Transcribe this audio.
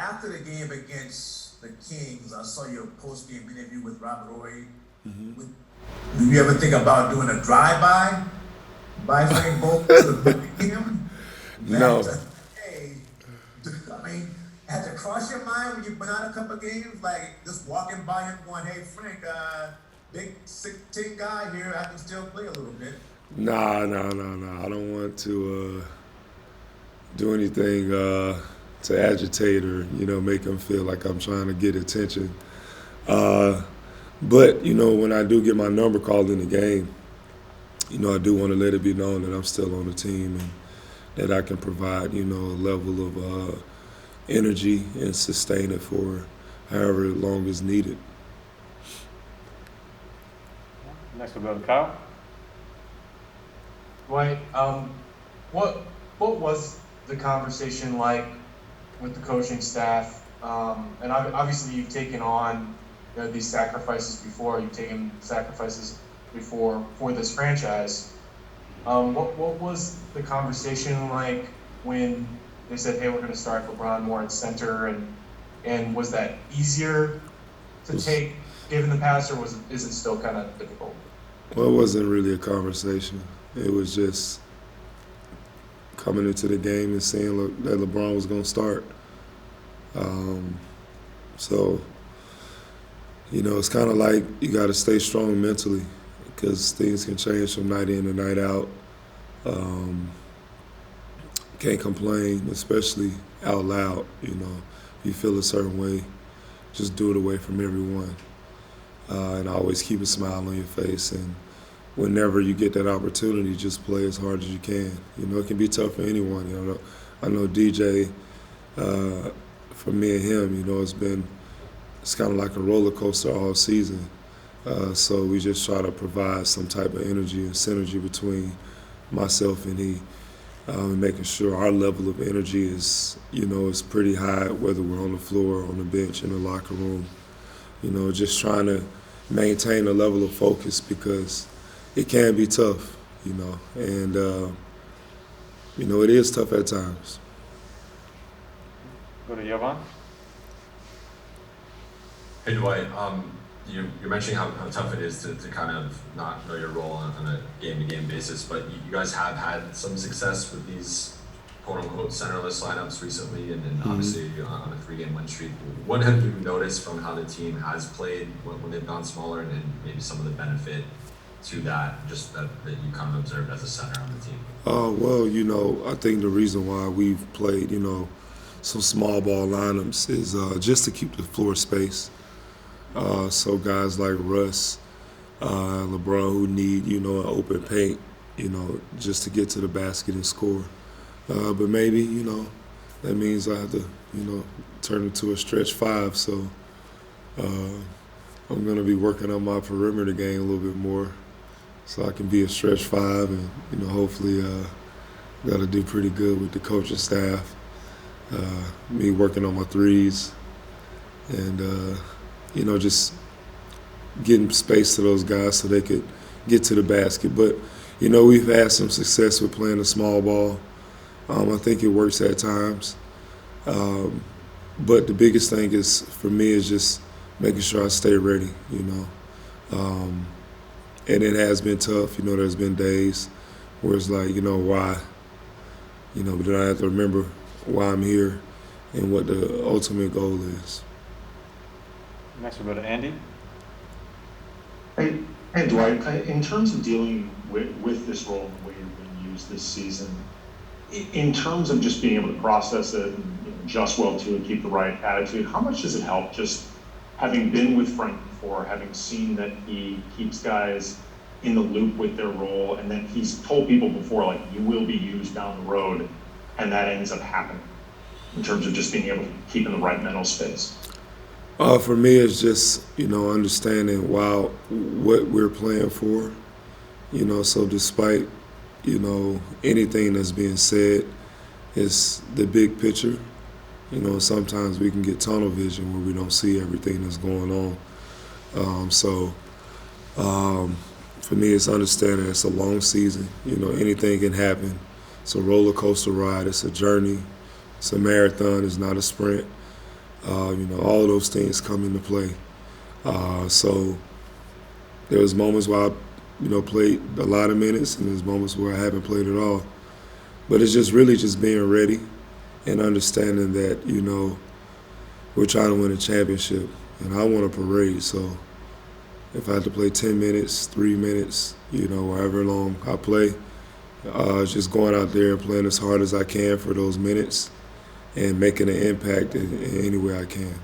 after the game against the Kings, I saw your post-game interview with Robert Ory. Mm-hmm. Do you ever think about doing a drive-by by Frank Bolt to the game? No. Hey, I mean, has it crossed your mind when you've been out a couple of games, like just walking by him going, "Hey, Frank, big 6'10" guy here, I can still play a little bit." Nah. I don't want to do anything to agitate or, make him feel like I'm trying to get attention. But, when I do get my number called in the game, I do want to let it be known that I'm still on the team and that I can provide, a level of energy and sustain it for however long is needed. Next we'll go to Kyle. Dwight, what was the conversation like with the coaching staff? And obviously you've taken on these sacrifices before. You've taken sacrifices before for this franchise. What was the conversation like when they said, "Hey, we're going to start LeBron more at center," and was that easier to take given the past, or is it still kind of difficult? Well, it wasn't really a conversation. It was just coming into the game and seeing that LeBron was going to start. So, it's kind of like you got to stay strong mentally because things can change from night in to night out. Can't complain, especially out loud. You feel a certain way, just do it away from everyone. And always keep a smile on your face. And whenever you get that opportunity, just play as hard as you can. It can be tough for anyone. I know DJ, for me and him, it's kind of like a roller coaster all season. So we just try to provide some type of energy and synergy between myself and he, making sure our level of energy is pretty high, whether we're on the floor, on the bench, in the locker room. Just trying to maintain a level of focus because it can be tough, and it is tough at times. Go to Jovan. Hey Dwight, you're mentioning how tough it is to kind of not know your role on a game-to-game basis, but you guys have had some success with these quote-unquote centerless lineups recently, and obviously on a 3-game win streak. What have you noticed from how the team has played when they've gone smaller, and maybe some of the benefit to that, just that you kind of observed as a center on the team? Well, I think the reason why we've played, some small ball lineups is just to keep the floor space. So guys like Russ, LeBron, who need, an open paint, just to get to the basket and score. But maybe, that means I have to, turn into a stretch 5. So I'm going to be working on my perimeter game a little bit more so I can be a stretch 5 and, hopefully got to do pretty good with the coaching staff. Me working on my threes and, just getting space to those guys so they could get to the basket. But, we've had some success with playing the small ball. I think it works at times. But the biggest thing is, for me, is just making sure I stay ready, And it has been tough. There's been days where it's like, why? But then I have to remember why I'm here and what the ultimate goal is. Next we'll go to Andy. Hey Dwight, in terms of dealing with this role and the way you're being used this season, in terms of just being able to process it and adjust well to it, keep the right attitude, how much does it help just having been with Frank before, having seen that he keeps guys in the loop with their role, and then he's told people before, like, you will be used down the road, and that ends up happening in terms of just being able to keep in the right mental space? For me, it's just, understanding, what we're playing for, so despite, anything that's being said, it's the big picture. Sometimes we can get tunnel vision where we don't see everything that's going on. For me, it's understanding it's a long season. Anything can happen. It's a roller coaster ride. It's a journey. It's a marathon. It's not a sprint. All of those things come into play. So there was moments where I, played a lot of minutes, and there's moments where I haven't played at all. But it's just really just being ready and understanding that, we're trying to win a championship, and I want a parade. So if I had to play 10 minutes, 3 minutes, however long I play, just going out there and playing as hard as I can for those minutes and making an impact in any way I can.